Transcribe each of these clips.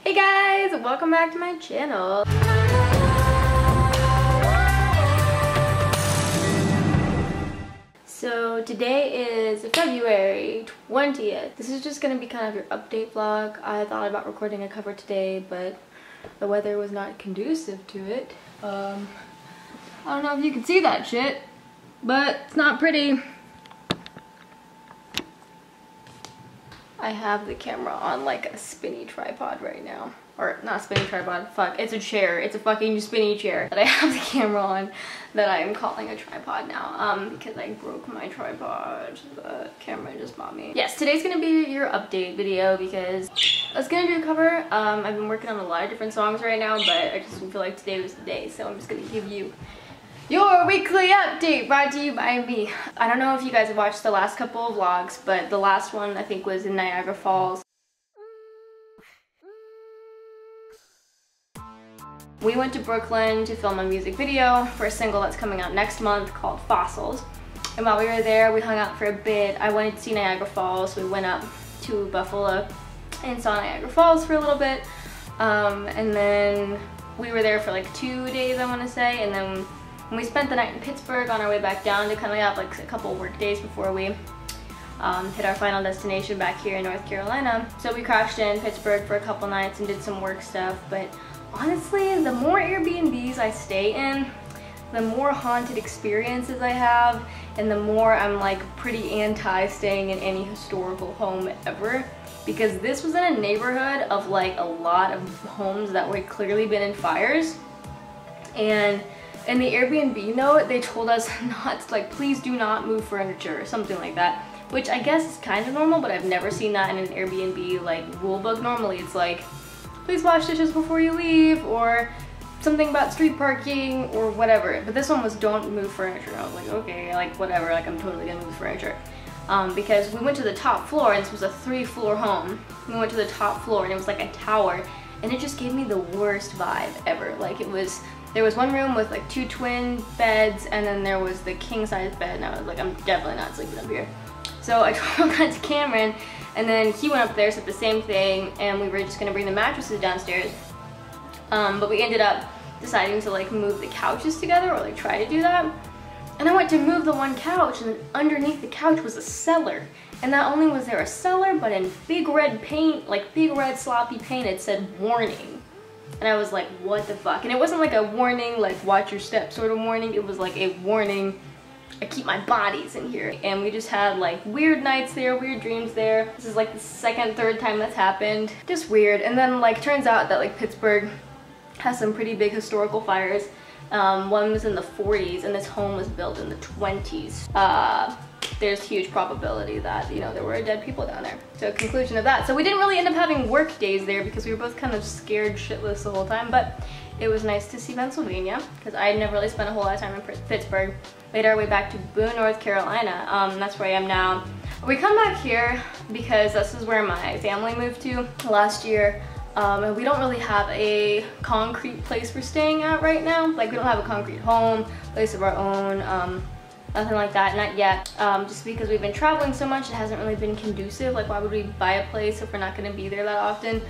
Hey guys, welcome back to my channel. So today is February 20th. This is just gonna be kind of your update vlog. I thought about recording a cover today, but the weather was not conducive to it. I don't know if you can see that shit, but it's not pretty. I have the camera on like a spinny tripod right now. Or not a spinny tripod, fuck, it's a chair. It's a fucking spinny chair that I have the camera on that I am calling a tripod now because I broke my tripod. The camera just bought me. Yes, today's gonna be your update video because I was gonna do a cover. I've been working on a lot of different songs right now, but I just feel like today was the day, so I'm just gonna give you your weekly update brought to you by me. I don't know if you guys have watched the last couple of vlogs, but the last one I think was in Niagara Falls. We went to Brooklyn to film a music video for a single that's coming out next month called Fossils. And while we were there, we hung out for a bit. I wanted to see Niagara Falls, so we went up to Buffalo and saw Niagara Falls for a little bit. And then we were there for like 2 days, I want to say, and then we spent the night in Pittsburgh on our way back down to kind of have like a couple work days before we hit our final destination back here in North Carolina. So we crashed in Pittsburgh for a couple nights and did some work stuff, but honestly, the more Airbnbs I stay in, the more haunted experiences I have, and the more I'm like pretty anti staying in any historical home ever, because this was in a neighborhood of like a lot of homes that were clearly been in fires. And in the Airbnb note, they told us not to, like, please do not move furniture or something like that, which I guess is kind of normal, but I've never seen that in an Airbnb like rule book. Normally it's like, please wash dishes before you leave, or something about street parking or whatever. But this one was don't move furniture. And I was like, okay, like whatever, like I'm totally gonna move furniture. Because we went to the top floor, and this was a 3-floor home. We went to the top floor and it was like a tower, and it just gave me the worst vibe ever. Like there was one room with like 2 twin beds, and then there was the king size bed, and I was like, I'm definitely not sleeping up here. So I told that to Cameron, and then he went up there, said the same thing, and we were just gonna bring the mattresses downstairs. But we ended up deciding to like move the couches together, or like try to do that. And I went to move the one couch, and then underneath the couch was a cellar. And not only was there a cellar, but in big red paint, like big red sloppy paint, it said warning. And I was like, what the fuck? And it wasn't like a warning, like watch your step sort of warning. It was like a warning, I keep my bodies in here. And we just had like weird nights there, weird dreams there. This is like the second, third time that's happened. Just weird. And then like turns out that like Pittsburgh has some pretty big historical fires. One was in the 40s, and this home was built in the 20s. There's huge probability that, you know, there were dead people down there. So conclusion of that. So we didn't really end up having work days there because we were both kind of scared shitless the whole time, but it was nice to see Pennsylvania because I had never really spent a whole lot of time in Pittsburgh. Made our way back to Boone, North Carolina. That's where I am now. We come back here because this is where my family moved to last year. And we don't really have a concrete place we're staying at right now. Like we don't have a concrete home, place of our own, nothing like that, not yet. Just because we've been traveling so much, it hasn't really been conducive. Like why would we buy a place if we're not gonna be there that often?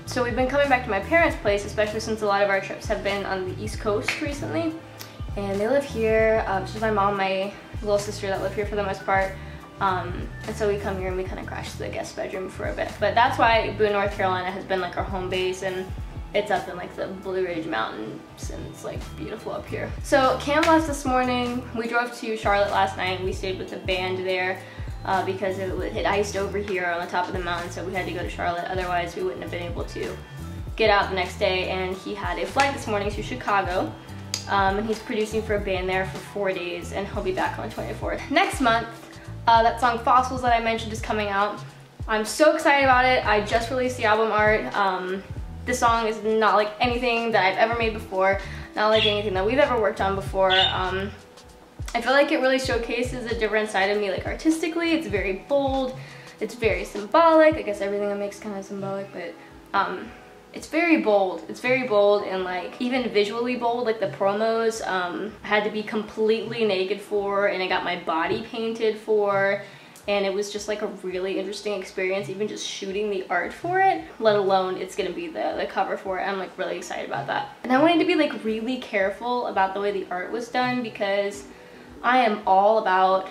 So we've been coming back to my parents' place, especially since a lot of our trips have been on the East Coast recently. And they live here, it's just my mom, my little sister that live here for the most part. And so we come here and we kind of crash to the guest bedroom for a bit. But that's why Boone, North Carolina has been like our home base, and it's up in like the Blue Ridge Mountains, and it's like beautiful up here. So Cam left this morning. We drove to Charlotte last night. We stayed with the band there because it iced over here on the top of the mountain, so we had to go to Charlotte. Otherwise we wouldn't have been able to get out the next day. And he had a flight this morning to Chicago, and he's producing for a band there for 4 days, and he'll be back on the 24th. Next month, that song Fossils that I mentioned is coming out. I'm so excited about it. I just released the album art. This song is not like anything that I've ever made before, not like anything that we've ever worked on before. I feel like it really showcases a different side of me, like artistically. It's very bold, it's very symbolic. I guess everything I make is kind of symbolic, but it's very bold. It's very bold, and like even visually bold. Like the promos, I had to be completely naked for, and I got my body painted for, and it was just like a really interesting experience, even just shooting the art for it, let alone it's gonna be the cover for it. I'm like really excited about that. And I wanted to be like really careful about the way the art was done because I'm all about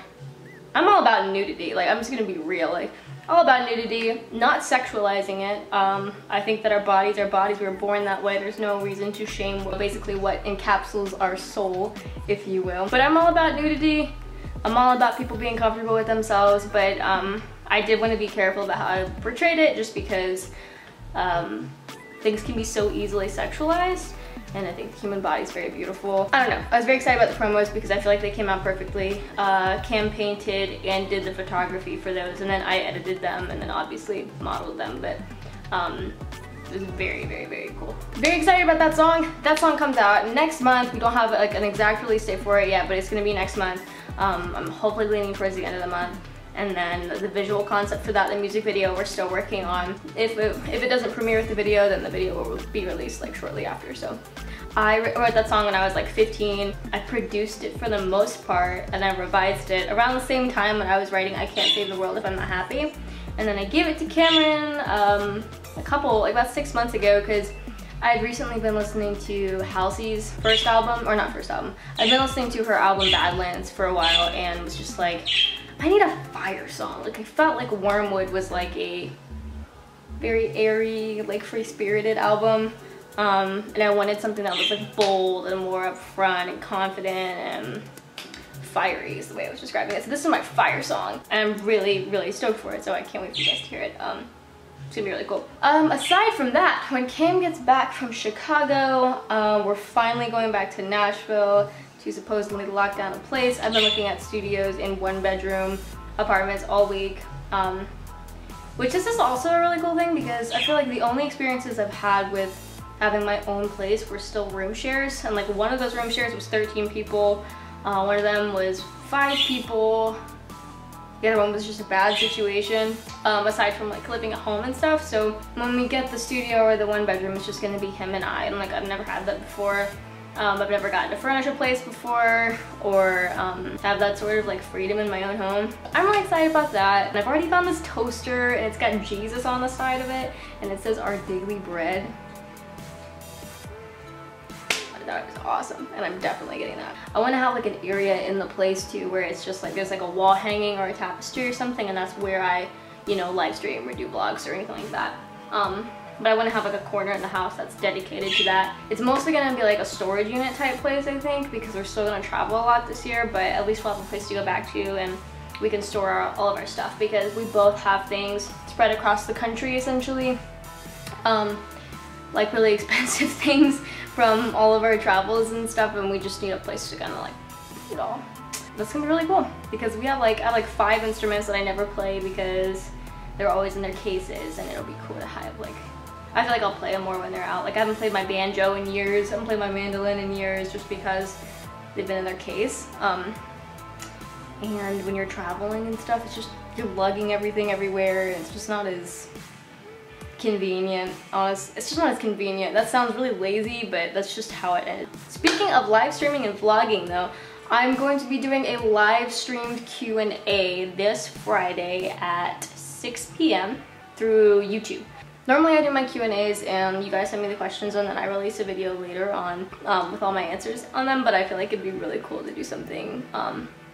nudity. Like, I'm just gonna be real, like all about nudity, not sexualizing it. I think that our bodies, we were born that way. There's no reason to shame basically what encapsulates our soul, if you will. But I'm all about nudity. I'm all about people being comfortable with themselves, but I did want to be careful about how I portrayed it just because things can be so easily sexualized, and I think the human body is very beautiful. I don't know. I was very excited about the promos because I feel like they came out perfectly. Cam painted and did the photography for those, and then I edited them and then obviously modeled them, but it was very, very, very cool. Very excited about that song. That song comes out next month. We don't have like an exact release date for it yet, but it's gonna be next month. I'm hopefully leaning towards the end of the month. And then the visual concept for that, the music video, we're still working on. If it doesn't premiere with the video, then the video will be released like shortly after. So I wrote that song when I was like 15. I produced it for the most part, and I revised it around the same time when I was writing I Can't Save the World If I'm Not Happy. And then I gave it to Cameron like about 6 months ago, because I had recently been listening to Halsey's first album, or not first album. I've been listening to her album Badlands for a while and was just like, I need a fire song. Like, I felt like Wormwood was like a very airy, like free-spirited album. And I wanted something that was like bold and more upfront and confident and fiery is the way I was describing it. So this is my fire song, and I'm really, really stoked for it, so I can't wait for you guys to hear it. It's gonna be really cool. Aside from that, when Cam gets back from Chicago, we're finally going back to Nashville to supposedly lock down a place. I've been looking at studios in 1-bedroom apartments all week, which is just also a really cool thing because I feel like the only experiences I've had with having my own place were still room shares, and like one of those room shares was 13 people, one of them was 5 people, the other one was just a bad situation, aside from like living at home and stuff. So when we get the studio or the 1-bedroom, it's just gonna be him and I, and like I've never had that before. I've never gotten to furnish a place before, or have that sort of like freedom in my own home. I'm really excited about that. And I've already found this toaster, and it's got Jesus on the side of it, and it says Our Daily Bread. I thought it was awesome, and I'm definitely getting that. I want to have like an area in the place too where it's just like there's like a wall hanging or a tapestry or something, and that's where I, you know, live stream or do vlogs or anything like that. But I want to have like a corner in the house that's dedicated to that. It's mostly going to be like a storage unit type place, I think, because we're still going to travel a lot this year, but at least we'll have a place to go back to, and we can store all of our stuff because we both have things spread across the country essentially. Like really expensive things from all of our travels and stuff, and we just need a place to kind of like put it all. That's gonna be really cool because I have like 5 instruments that I never play because they're always in their cases, and it'll be cool to have like, I feel like I'll play them more when they're out. Like I haven't played my banjo in years, I haven't played my mandolin in years just because they've been in their case. And when you're traveling and stuff, it's just, you're lugging everything everywhere, and it's just not as convenient. It's just not as convenient. That sounds really lazy, but that's just how it is. Speaking of live streaming and vlogging though, I'm going to be doing a live streamed Q&A this Friday at 6 p.m. through YouTube. Normally I do my Q&As and you guys send me the questions, and then I release a video later on with all my answers on them, but I feel like it'd be really cool to do something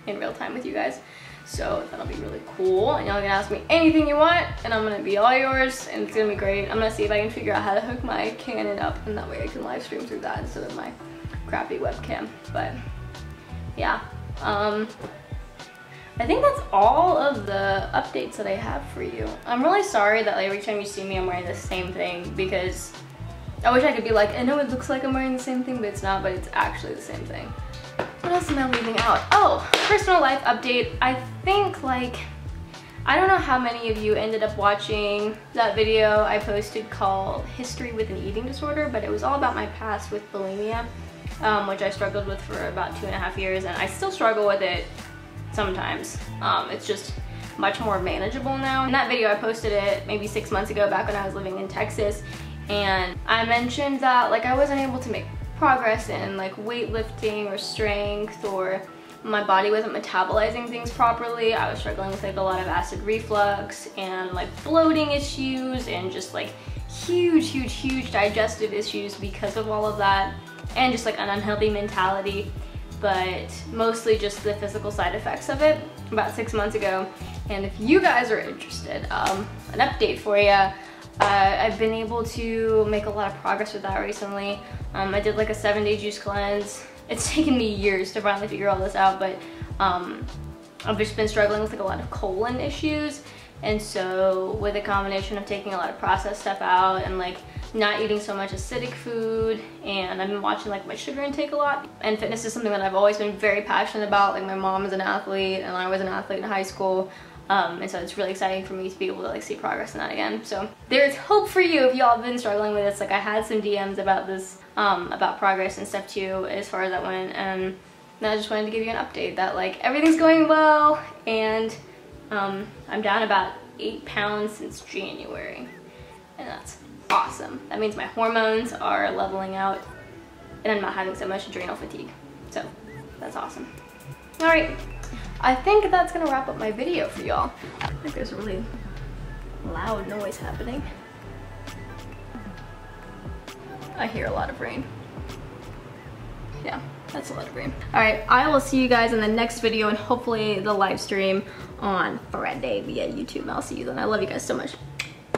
in real time with you guys. So that'll be really cool, and y'all can ask me anything you want, and I'm gonna be all yours, and it's gonna be great. I'm gonna see if I can figure out how to hook my Canon up, and that way I can live stream through that instead of my crappy webcam. But yeah, I think that's all of the updates that I have for you. I'm really sorry that like every time you see me I'm wearing the same thing, because I wish I could be like, I know it looks like I'm wearing the same thing, but it's not, but it's actually the same thing. What else am I leaving out? Oh, personal life update. I think like, I don't know how many of you ended up watching that video I posted called History with an Eating Disorder, but it was all about my past with bulimia, which I struggled with for about 2.5 years, and I still struggle with it sometimes. It's just much more manageable now. In that video I posted it maybe 6 months ago, back when I was living in Texas, and I mentioned that like I wasn't able to make progress in like weightlifting or strength or my body wasn't metabolizing things properly. I was struggling with like a lot of acid reflux and like bloating issues and just like huge digestive issues because of all of that, and just like an unhealthy mentality, but mostly just the physical side effects of it about 6 months ago. And if you guys are interested, an update for you. I've been able to make a lot of progress with that recently. I did like a 7-day juice cleanse. It's taken me years to finally figure all this out, but I've just been struggling with like a lot of colon issues. And so with a combination of taking a lot of processed stuff out and like not eating so much acidic food, and I've been watching like my sugar intake a lot. And fitness is something that I've always been very passionate about. Like my mom is an athlete and I was an athlete in high school. And so it's really exciting for me to be able to like see progress in that again. So there's hope for you if y'all have been struggling with this. Like I had some DMs about this, about progress and stuff too, as far as that went. And I just wanted to give you an update that like everything's going well, and I'm down about 8 pounds since January. And that's awesome. That means my hormones are leveling out and I'm not having so much adrenal fatigue. So that's awesome. All right. I think that's gonna wrap up my video for y'all. I think there's a really loud noise happening. I hear a lot of rain. Yeah, that's a lot of rain. All right, I will see you guys in the next video and hopefully the live stream on Friday via YouTube. I'll see you then. I love you guys so much.